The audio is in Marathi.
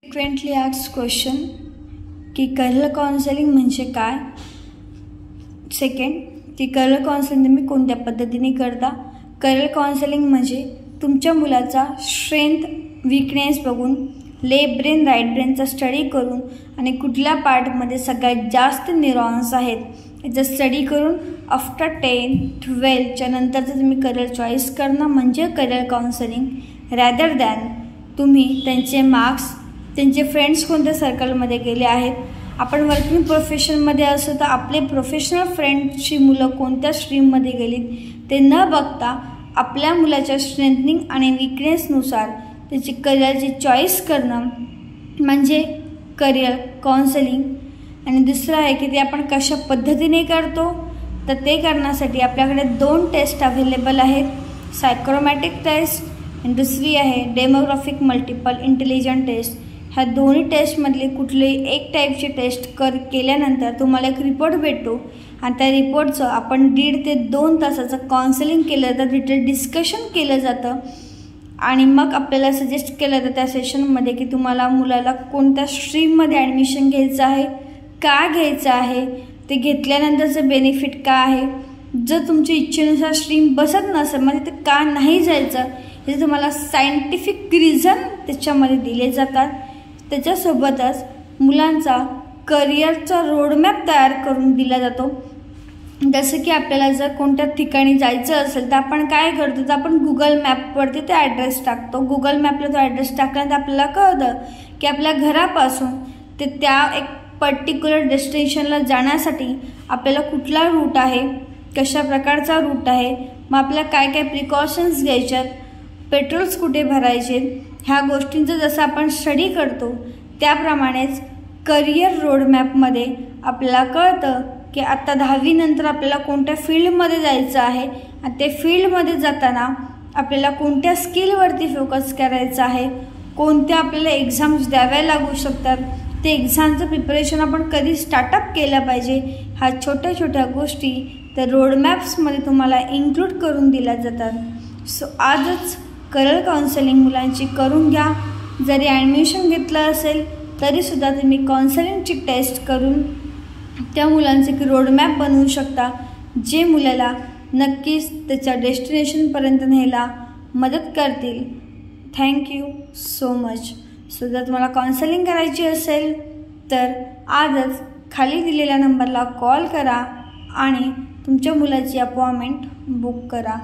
फ्रिक्वेंटली आस्क्ड क्वेश्चन की करिअर काउन्सिलिंग म्हणजे काय. सेकंड, की करिअर काउन्सिलिंग तुम्ही कोणत्या पद्धतीने करता. करिअर काउन्सिलिंग म्हणजे तुमच्या मुलाचा स्ट्रेंथ वीकनेस बघून लेफ्ट ब्रेन राईट ब्रेनचा स्टडी करून आणि कुठल्या पार्टमध्ये सगळ्यात जास्त न्यूरॉन्स आहेत याचा स्टडी करून आफ्टर 10-12च्या नंतरचं तुम्ही करिअर चॉईस करणं म्हणजे करिअर काउन्सिलिंग. रॅदर दॅन तुम्ही त्यांचे मार्क्स, त्यांचे फ्रेंड्स कोणत्या सर्कलमध्ये गेले आहेत, आपण वर्किंग प्रोफेशनमध्ये असो तर आपले प्रोफेशनल फ्रेंडची मुलं कोणत्या स्ट्रीममध्ये गेलीत ते न बघता आपल्या मुलाच्या स्ट्रेंथनिंग आणि विकनेसनुसार त्याची करिअरची चॉईस करणं म्हणजे करिअर काउन्सिलिंग. आणि दुसरं आहे की ते आपण कशा पद्धतीने करतो, तर ते करण्यासाठी आपल्याकडे 2 टेस्ट अवेलेबल आहेत. सायक्रोमॅटिक टेस्ट आणि दुसरी आहे डेमोग्राफिक मल्टिपल इंटेलिजंट टेस्ट. ह्या दोन्ही टेस्टमधली कुठलीही एक टाईपची टेस्ट केल्यानंतर तुम्हाला एक रिपोर्ट भेटतो आणि त्या रिपोर्टचं आपण 1.5 ते 2 तासाचं काउन्सिलिंग केलं जातं, डिटेल डिस्कशन केलं जातं आणि मग आपल्याला सजेस्ट केलं जातं त्या सेशनमध्ये की तुम्हाला मुलाला कोणत्या स्ट्रीममध्ये ॲडमिशन घ्यायचं आहे, का घ्यायचं आहे, ते घेतल्यानंतरचं बेनिफिट काय आहे, जर तुमच्या इच्छेनुसार स्ट्रीम बसत नसेल म्हणजे ते का नाही जायचं हे तुम्हाला सायंटिफिक रिझन त्याच्यामध्ये दिले जातात. त्याच्यासोबतच मुलांचा करिअरचा रोडमॅप तयार करून दिला जातो. जसं की आपल्याला जर कोणत्या ठिकाणी जायचं असेल तर आपण काय करतो, तर आपण गुगल मॅपवरती ते ॲड्रेस टाकतो. गुगल मॅपला तो ॲड्रेस टाकल्यानंतर आपल्याला कळतं की आपल्या घरापासून ते त्या एक पर्टिक्युलर डेस्टिनेशनला जाण्यासाठी आपल्याला कुठला रूट आहे, कशा प्रकारचा रूट आहे, मग आपल्याला काय काय प्रिकॉशन्स घ्यायच्यात, पेट्रोल्स कुठे भरायचे, ह्या गोष्टींचं जसं आपण स्टडी करतो त्याप्रमाणेच करिअर रोडमॅपमध्ये आपल्याला कळतं की आता 10वी नंतर आपल्याला कोणत्या फील्डमध्ये जायचं आहे आणि ते फील्डमध्ये जाताना आपल्याला कोणत्या स्किलवरती फोकस करायचं आहे, कोणत्या आपल्याला एक्झाम्स द्याव्या लागू शकतात, ते एक्झामचं प्रिपरेशन आपण कधी स्टार्टअप केलं पाहिजे, ह्या छोट्या छोट्या गोष्टी त्या रोडमॅप्समध्ये तुम्हाला इन्क्लूड करून दिल्या जातात. सो आजच करिअर काउन्सिलिंग मुलांची करून घ्या. जरी ॲडमिशन घेतलं असेल तरीसुद्धा तुम्ही काउन्सिलिंगची टेस्ट करून त्या मुलांचे एक रोडमॅप बनवू शकता जे मुलाला नक्कीच त्याच्या डेस्टिनेशनपर्यंत न्यायला मदत करतील. Thank you so much. सो जर तुम्हाला काउन्सिलिंग करायची असेल तर आजच खाली दिलेल्या नंबरला कॉल करा आणि तुमच्या मुलाची अपॉइंटमेंट बुक करा.